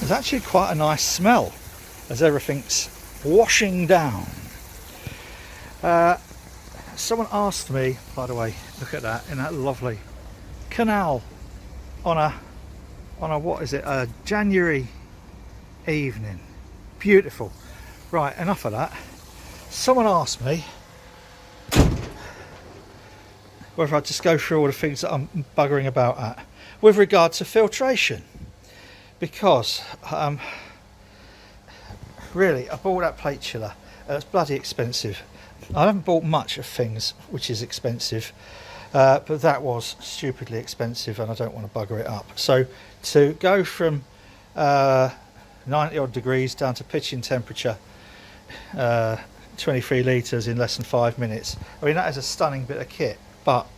There's actually quite a nice smell as everything's washing down. Someone asked me, by the way, look at that, in that lovely canal on a what is it, a January evening. Beautiful. Right, enough of that. Someone asked me whether I'd just go through all the things that I'm buggering about at with regard to filtration, because really I bought that plate chiller. It's bloody expensive. I haven't bought much of things which is expensive, but that was stupidly expensive and I don't want to bugger it up. So to go from 90 odd degrees down to pitching temperature, 23 litres in less than 5 minutes, I mean that is a stunning bit of kit, but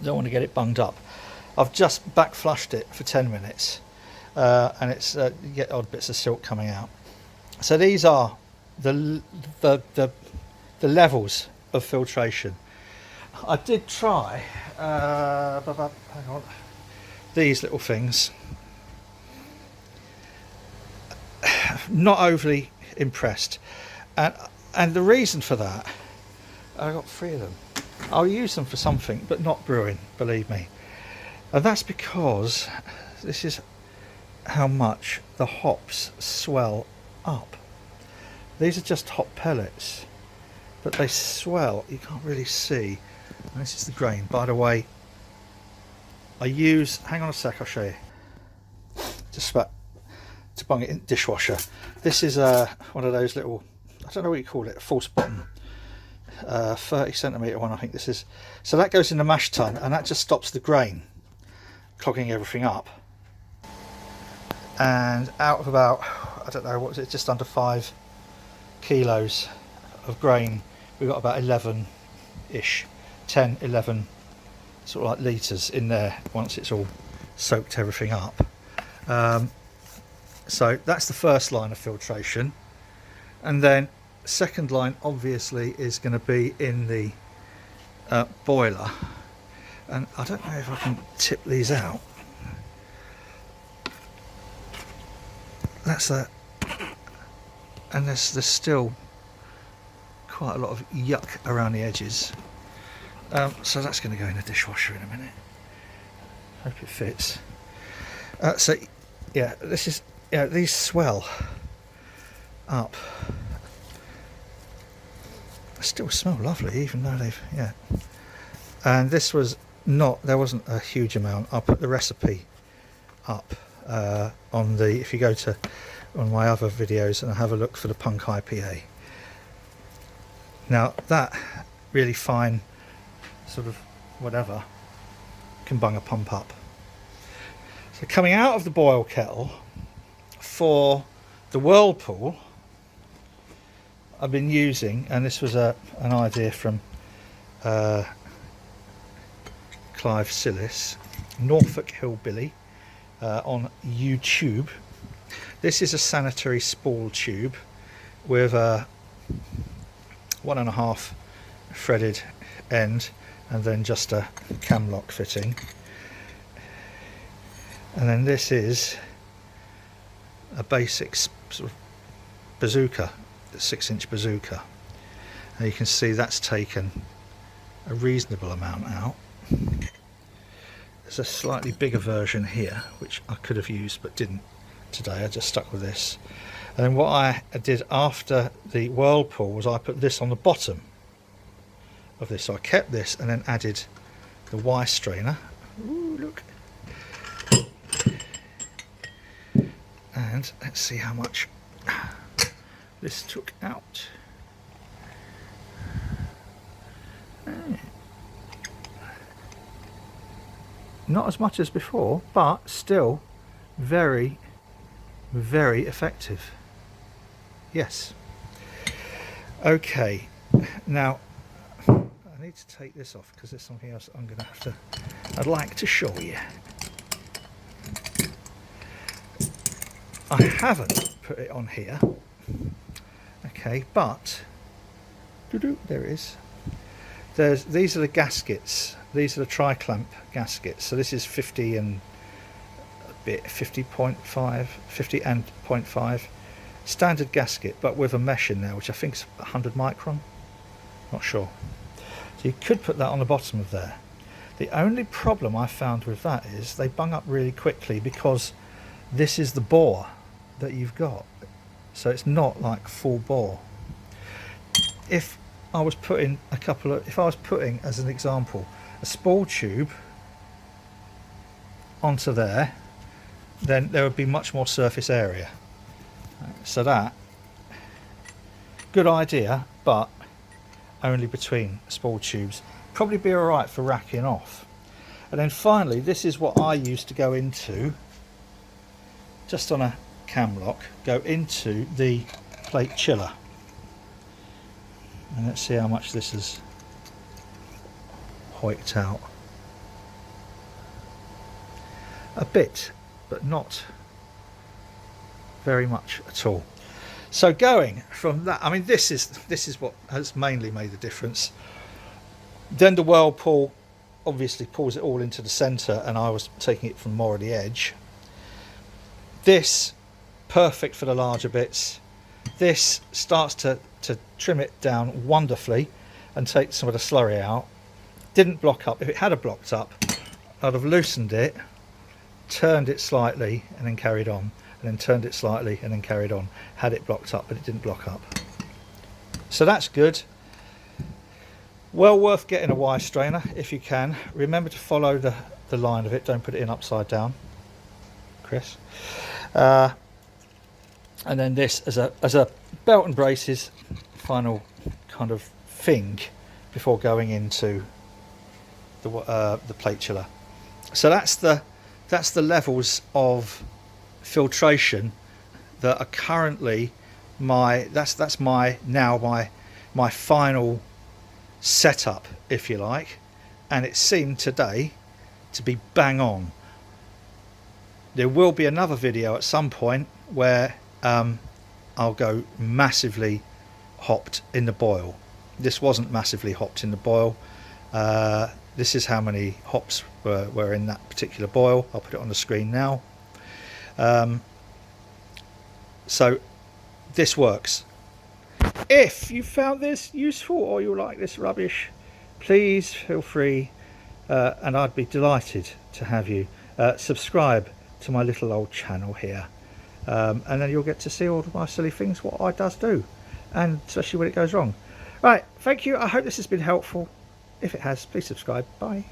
I don't want to get it bunged up. I've just back flushed it for 10 minutes and it's you get odd bits of silt coming out. So these are the levels of filtration. I did try hang on, these little things. Not overly impressed, and the reason for that, I got 3 of them. I'll use them for something, but not brewing, believe me. And that's because this is how much the hops swell up. These are just hop pellets, but they swell. You can't really see. And this is the grain. By the way, I use, hang on a sec, I'll show you. Just about to bung it in the dishwasher. This is one of those little, I don't know what you call it, a false bottom 30cm one, I think this is. So that goes in the mash tun, and that just stops the grain clogging everything up. And out of about, I don't know, what was it, just under 5 kilos of grain, we've got about 11-ish, 10, 11 sort of like litres in there once it's all soaked everything up. So that's the first line of filtration, and then second line obviously is going to be in the boiler, and I don't know if I can tip these out. That's that, and there's still quite a lot of yuck around the edges, so that's going to go in the dishwasher in a minute. Hope it fits. So yeah, this is, yeah, these swell up. They still smell lovely, even though they've, yeah. And this was not, there wasn't a huge amount. I'll put the recipe up on the, if you go to on my other videos and have a look for the Punk IPA. Now that really fine sort of whatever can bung a pump up. So coming out of the boil kettle for the whirlpool, I've been using, and this was an idea from Clive Sillis, Norfolk Hillbilly, on YouTube. This is a sanitary spool tube with a 1.5 threaded end and then just a cam lock fitting. And then this is a basic sort of bazooka, 6-inch bazooka. And you can see that's taken a reasonable amount out. There's a slightly bigger version here which I could have used but didn't today. I just stuck with this. And then what I did after the whirlpool was I put this on the bottom of this. So I kept this and then added the Y strainer. Ooh, look. And let's see how much this took out. Not as much as before, but still very, very effective. Yes. Okay, now I need to take this off because there's something else I'm going to have to, I'd like to show you. I haven't put it on here, okay, but there it is. These are the gaskets. These are the tri-clamp gaskets. So this is 50 and bit, 50.5, 50 and 0.5. Standard gasket, but with a mesh in there, which I think is 100 micron. Not sure. So you could put that on the bottom of there. The only problem I found with that is they bung up really quickly because this is the bore that you've got. So it's not like full bore. If I was putting as an example, a spool tube onto there, then there would be much more surface area. So that, good idea, but only between spool tubes. Probably be alright for racking off. And then finally, this is what I used to go into, just on a cam lock, go into the plate chiller. And let's see how much this is hoiked out. A bit, but not very much at all. So going from that, I mean, this is what has mainly made the difference. Then the whirlpool obviously pulls it all into the center, and I was taking it from more of the edge. This, perfect for the larger bits. This starts to trim it down wonderfully and take some of the slurry out. Didn't block up. If it had a blocked up, I'd have loosened it, turned it slightly, and then carried on. And then turned it slightly and then carried on. Had it blocked up, but it didn't block up. So that's good. Well worth getting a Y strainer if you can. Remember to follow the line of it. Don't put it in upside down, Chris. And then this as a belt and braces final kind of thing before going into the plate chiller. So that's the levels of filtration that are currently that's my final setup, if you like, and it seemed today to be bang on. There will be another video at some point where I'll go massively hopped in the boil. This wasn't massively hopped in the boil. This is how many hops were in that particular boil. I'll put it on the screen now. So this works. If you found this useful or you like this rubbish, please feel free, and I'd be delighted to have you subscribe to my little old channel here, and then you'll get to see all of my silly things, what I does do, and especially when it goes wrong. Right, thank you. I hope this has been helpful. If it has, please subscribe. Bye.